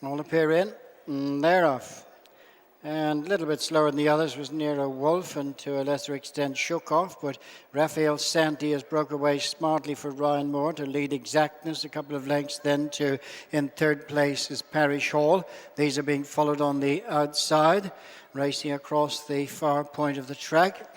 All appear in. They're off. And a little bit slower than the others was Nero Wolf, and to a lesser extent Shook Off, but Raphael Santi has broke away smartly for Ryan Moore to lead Exactness a couple of lengths. Then to in third place is Parish Hall. These are being followed on the outside, racing across the far point of the track.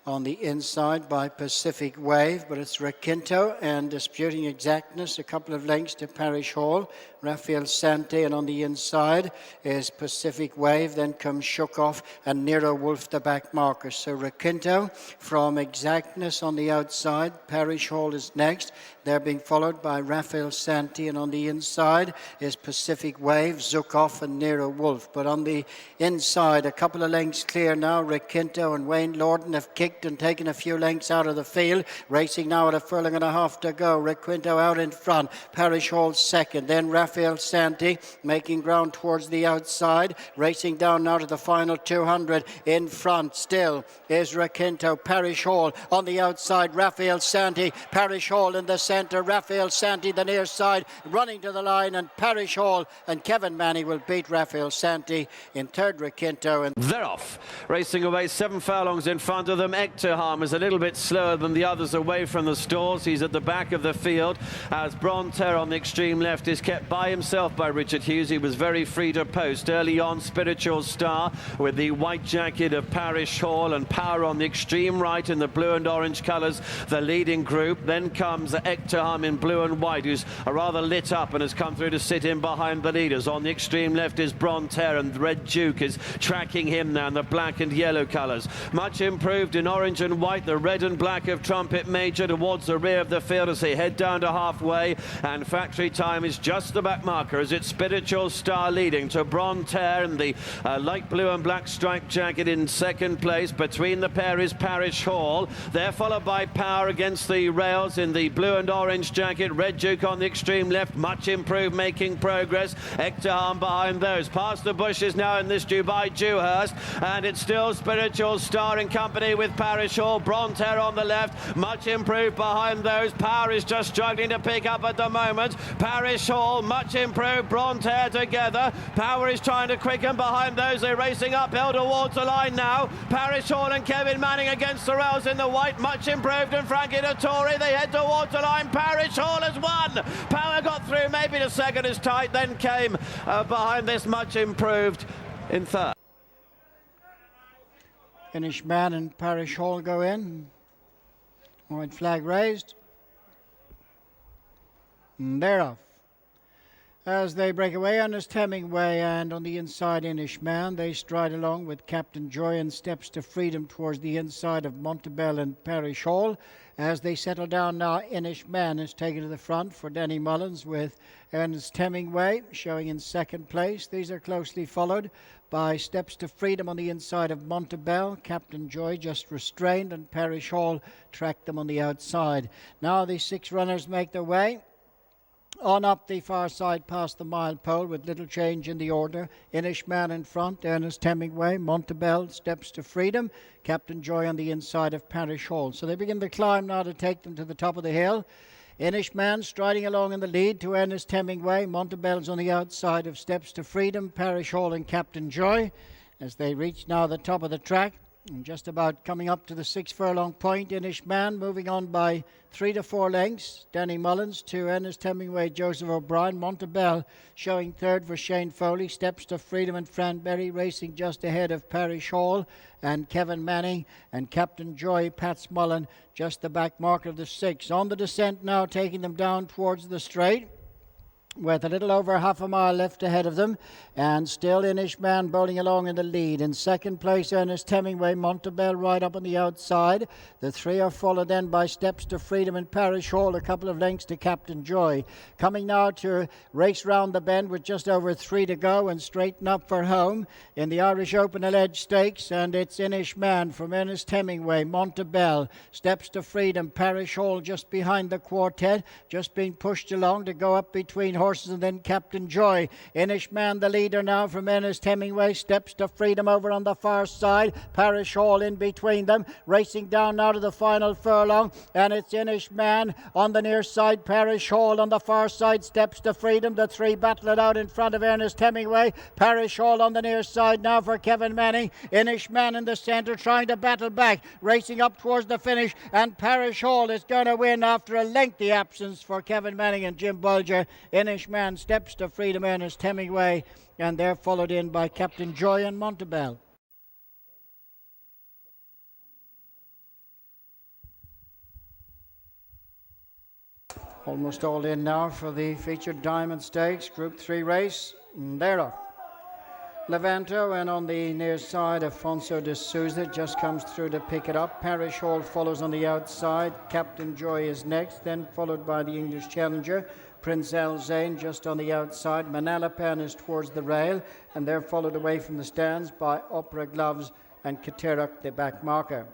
On the inside by Pacific Wave, but it's Requinto and disputing Exactness a couple of lengths to Parish Hall. Raphael Santi, and on the inside is Pacific Wave. Then comes Shook Off and Nero Wolf, the back marker. So Requinto from Exactness on the outside. Parish Hall is next. They're being followed by Raphael Santi, and on the inside is Pacific Wave, Zukov and Nero Wolf. But on the inside, a couple of lengths clear now. Requinto and Wayne Lorden have kicked and taken a few lengths out of the field. Racing now at a furlong and a half to go. Requinto out in front. Parish Hall second. Then Raphael Santi making ground towards the outside. Racing down now to the final 200. In front still is Requinto. Parish Hall on the outside. Raphael Santi. Parish Hall in the centre. Raphael Santi the near side, running to the line, and Parish Hall and Kevin Manny will beat Raphael Santi in third. Requinto. And they're off. Racing away 7 furlongs in front of them. Ectoharm is a little bit slower than the others away from the stalls. He's at the back of the field as Bronter on the extreme left is kept by himself by Richard Hughes. He was very free to post early on. Spiritual Star with the white jacket of Parish Hall, and Power on the extreme right in the blue and orange colours, the leading group. Then comes Ectoharm in blue and white, who's rather lit up and has come through to sit in behind the leaders. On the extreme left is Bronter, and Red Duke is tracking him now in the black and yellow colours. Much improved in orange and white, the red and black of Trumpet Major towards the rear of the field as they head down to halfway, and Factory Time is just the back marker as it's Spiritual Star leading to Bronter in the light blue and black striped jacket in second place. Between the pair is Parish Hall. They're followed by Power against the rails in the blue and orange jacket. Red Duke on the extreme left, much improved, making progress. Ectoharm behind those. Past the bushes now in this Dubai Dewhurst, and it's still Spiritual Star in company with Parish Hall. Bronter on the left, much improved behind those. Power is just struggling to pick up at the moment. Parish Hall, much improved. Bronter together. Power is trying to quicken behind those. They're racing uphill towards the line now. Parish Hall and Kevin Manning against the rails in the white, much improved, and Frankie Dettori. They head towards the line. Parish Hall has won. Power got through, maybe the second is tight, then came behind this much improved in third. Finish Man and Parish Hall go in. White flag raised. And they're off. As they break away, Ernest Hemingway and on the inside Inish Man, they stride along with Captain Joy and Steps to Freedom towards the inside of Montebell and Parish Hall. As they settle down now, Inish Man is taken to the front for Danny Mullins with Ernest Hemingway showing in second place. These are closely followed by Steps to Freedom on the inside of Montebell. Captain Joy just restrained, and Parish Hall tracked them on the outside. Now the 6 runners make their way on up the far side past the mile pole with little change in the order. Inish Man in front, Ernest Hemingway, Montebell, Steps to Freedom, Captain Joy on the inside of Parish Hall. So they begin the climb now to take them to the top of the hill. Inish Man striding along in the lead to Ernest Hemingway. Montebell's on the outside of Steps to Freedom, Parish Hall and Captain Joy as they reach now the top of the track. And just about coming up to the 6 furlong point, Inish Man moving on by 3 to 4 lengths. Danny Mullins to Ernest Hemingway, Joseph O'Brien. Montebell showing third for Shane Foley. Steps to Freedom and Fran Berry racing just ahead of Parish Hall and Kevin Manning, and Captain Joy, Pat Mullen, just the back marker of the 6. On the descent now, taking them down towards the straight, with a little over half a mile left ahead of them, and still Inish Man bowling along in the lead. In second place, Ernest Hemingway, Montebell right up on the outside. The 3 are followed then by Steps to Freedom and Parish Hall, a couple of lengths to Captain Joy. Coming now to race round the bend with just over 3 to go and straighten up for home in the Irish Open Alleged Stakes, and it's Inish Man from Ernest Hemingway, Montebell, Steps to Freedom, Parish Hall just behind the quartet, just being pushed along to go up between horses, and then Captain Joy. Inishman, the leader now from Ernest Hemingway, steps to freedom over on the far side. Parish Hall in between them, racing down now to the final furlong, and it's Inishman on the near side. Parish Hall on the far side steps to freedom. The three battle it out in front of Ernest Hemingway. Parish Hall on the near side now for Kevin Manning. Inishman in the centre trying to battle back, racing up towards the finish, and Parish Hall is going to win after a lengthy absence for Kevin Manning and Jim Bulger. Inishman steps to freedom, Ernest Hemingway, and they're followed in by Captain Joy and Montebello. Almost all in now for the featured Diamond Stakes Group 3 race. And they're off. Levanto, and on the near side, Afonso de Souza just comes through to pick it up. Parish Hall follows on the outside. Captain Joy is next, then followed by the English Challenger. Prince Al Zain just on the outside. Manalapan is towards the rail, and they're followed away from the stands by Opera Gloves and Katerak, the back marker.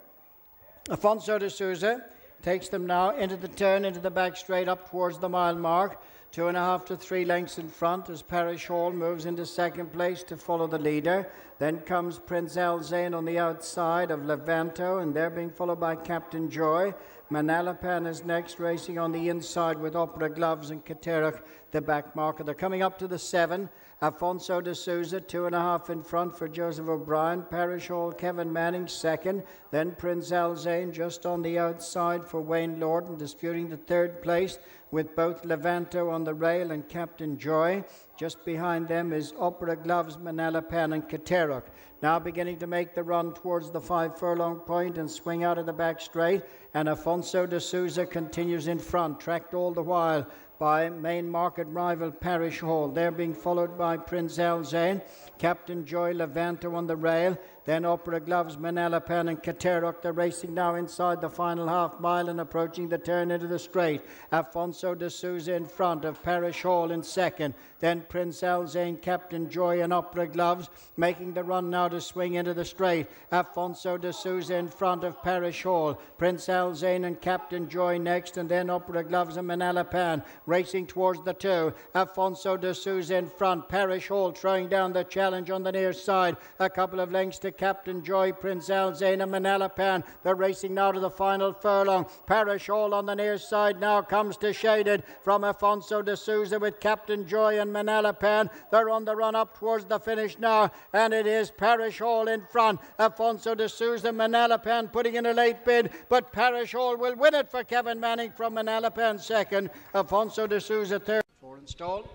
Afonso de Souza takes them now into the turn, into the back straight up towards the mile mark. 2.5 to 3 lengths in front as Parish Hall moves into second place to follow the leader. Then comes Prince Al Zain on the outside of Levanto, and they're being followed by Captain Joy. Manalapan is next, racing on the inside with Opera Gloves and Katerak, the back marker. They're coming up to the 7. Afonso de Souza, 2.5 in front for Joseph O'Brien. Parish Hall, Kevin Manning, second. Then Prince Al Zain just on the outside for Wayne Lorden, disputing the third place with both Levanto on the rail and Captain Joy. Just behind them is Opera Gloves, Manalapan and Katerak. Now beginning to make the run towards the 5 furlong point and swing out of the back straight. And Afonso de Souza continues in front, tracked all the while by main market rival Parish Hall. They're being followed by Prince Al Zain, Captain Joy, Levanto on the rail, then Opera Gloves, Manalapan and Katerak. They're racing now inside the final half mile and approaching the turn into the straight. Afonso de Souza in front of Parish Hall in second. Then Prince Al Zain, Captain Joy and Opera Gloves making the run now to swing into the straight. Afonso de Souza in front of Parish Hall. Prince Al Zain and Captain Joy next, and then Opera Gloves and Manalapan racing towards the 2. Afonso de Souza in front. Parish Hall throwing down the challenge on the near side. A couple of lengths to Captain Joy, Prince Al Zain and Manalapan. They're racing now to the final furlong. Parish Hall on the near side now comes to shaded from Afonso de Souza with Captain Joy and Manalapan. They're on the run up towards the finish now, and it is Parish Hall in front. Afonso de Souza, Manalapan putting in a late bid, but Parish Hall will win it for Kevin Manning from Manalapan second. Afonso de Souza third. 4 installed,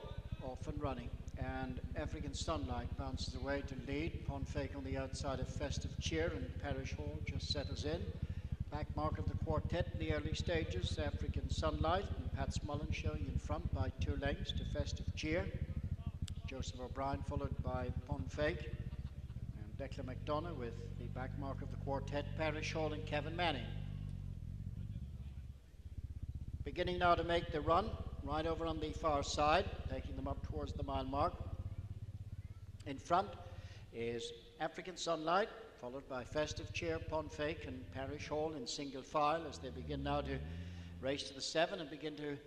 off and running. And African Sunlight bounces away to lead. Ponfake on the outside of Festive Cheer, and Parish Hall just settles in. Back mark of the quartet in the early stages. African Sunlight and Pat Smullen showing in front by 2 lengths to Festive Cheer. Joseph O'Brien followed by Ponfake. And Declan McDonough with the back mark of the quartet, Parish Hall and Kevin Manning. Beginning now to make the run. Right over on the far side, taking them up towards the mile mark. In front is African Sunlight, followed by Festive Cheer, Ponfake and Parish Hall in single file as they begin now to race to the 7 and begin to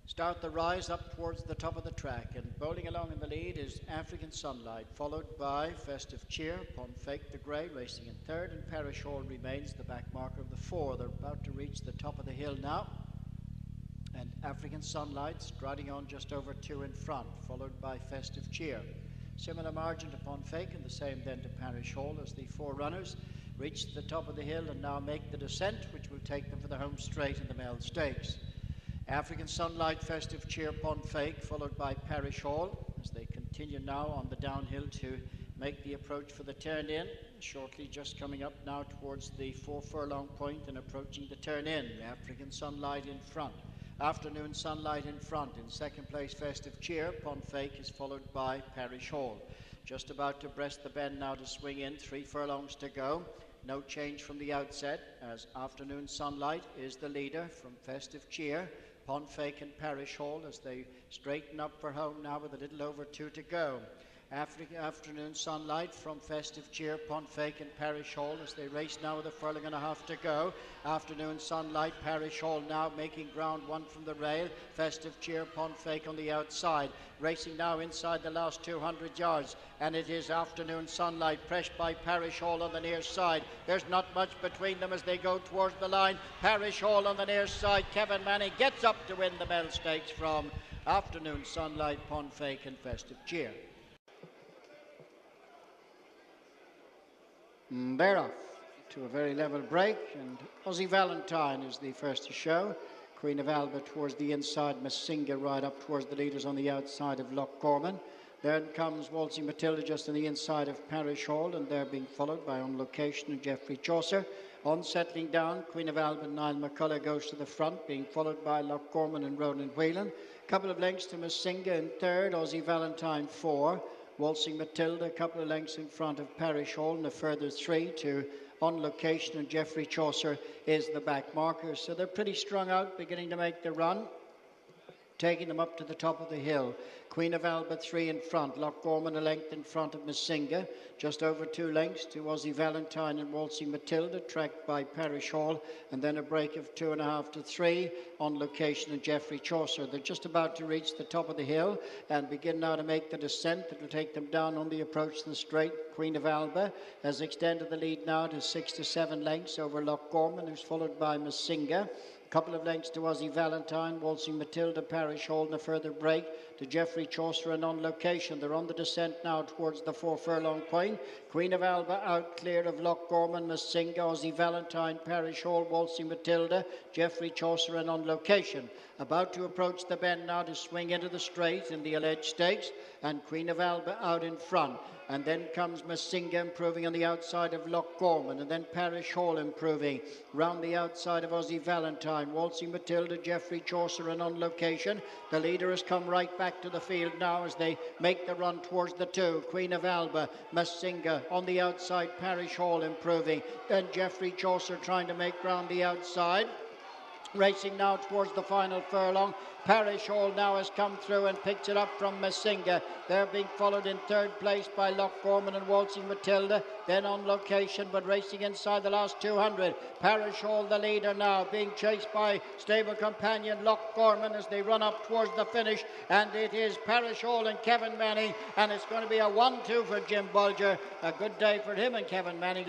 start the rise up towards the top of the track. And bowling along in the lead is African Sunlight, followed by Festive Cheer, Ponfake the Grey racing in third, and Parish Hall remains the back marker of the 4. They're about to reach the top of the hill now. And African Sunlight striding on just over 2 in front, followed by Festive Cheer. Similar margin to Ponfake and the same then to Parish Hall as the 4 runners reach the top of the hill and now make the descent, which will take them for the home straight in the Mel Stakes. African Sunlight, Festive Cheer, Ponfake, followed by Parish Hall as they continue now on the downhill to make the approach for the turn in. Shortly just coming up now towards the 4 furlong point and approaching the turn in. African Sunlight in front. Afternoon Sunlight in front. In second place, Festive Cheer. Ponfake is followed by Parish Hall. Just about to breast the bend now to swing in. 3 furlongs to go. No change from the outset as Afternoon Sunlight is the leader from Festive Cheer. Ponfake and Parish Hall as they straighten up for home now with a little over 2 to go. Afternoon Sunlight from Festive Cheer, Pontfake and Parish Hall as they race now with a furlong and a half to go. Afternoon Sunlight, Parish Hall now making ground one from the rail. Festive Cheer, Pontfake on the outside. Racing now inside the last 200 yards. And it is Afternoon Sunlight pressed by Parish Hall on the near side. There's not much between them as they go towards the line. Parish Hall on the near side. Kevin Manning gets up to win the Bell Stakes from Afternoon Sunlight, Pontfake and Festive Cheer. They're off to a very level break, and Aussie Valentine is the first to show. Queen of Alba towards the inside, Messinga right up towards the leaders on the outside of Loch Corman. Then comes Waltzing Matilda just on the inside of Parish Hall, and they're being followed by On Location and Geoffrey Chaucer. On settling down, Queen of Alba and Niall McCullough goes to the front, being followed by Loch Corman and Ronan Whelan. Couple of lengths to Messinga in third, Aussie Valentine 4. Waltzing Matilda, a couple of lengths in front of Parish Hall, and a further 3 to On Location, and Geoffrey Chaucer is the back marker. So they're pretty strung out, beginning to make the run, taking them up to the top of the hill. Queen of Alba 3 in front, Loch Gorman a length in front of Messinga, just over 2 lengths to Aussie Valentine and Waltzing Matilda, tracked by Parish Hall, and then a break of 2.5 to 3 On Location and Geoffrey Chaucer. They're just about to reach the top of the hill and begin now to make the descent that will take them down on the approach to the straight. Queen of Alba has extended the lead now to 6 to 7 lengths over Loch Gorman, who's followed by Messinga. Couple of lengths to Aussie Valentine, Waltzing Matilda, Parish Hall, and a further break to Geoffrey Chaucer and On Location. They're on the descent now towards the 4 furlong point. Queen of Alba out clear of Loch Gorman, Messinga, Aussie Valentine, Parish Hall, Waltzing Matilda, Geoffrey Chaucer and On Location. About to approach the bend now to swing into the straight in the alleged stakes, and Queen of Alba out in front. And then comes Messinga improving on the outside of Loch Gorman, and then Parish Hall improving round the outside of Aussie Valentine. Waltzing Matilda, Geoffrey Chaucer and On Location. The leader has come right back to the field now as they make the run towards the 2. Queen of Alba, Messinga on the outside, Parish Hall improving. Then Geoffrey Chaucer trying to make ground the outside. Racing now towards the final furlong. Parish Hall now has come through and picked it up from Messinga. They're being followed in third place by Loch Gorman and Waltzing Matilda. Then On Location, but racing inside the last 200. Parish Hall the leader now, being chased by stable companion Loch Gorman as they run up towards the finish. And it is Parish Hall and Kevin Manning, and it's going to be a 1-2 for Jim Bulger. A good day for him and Kevin Manning.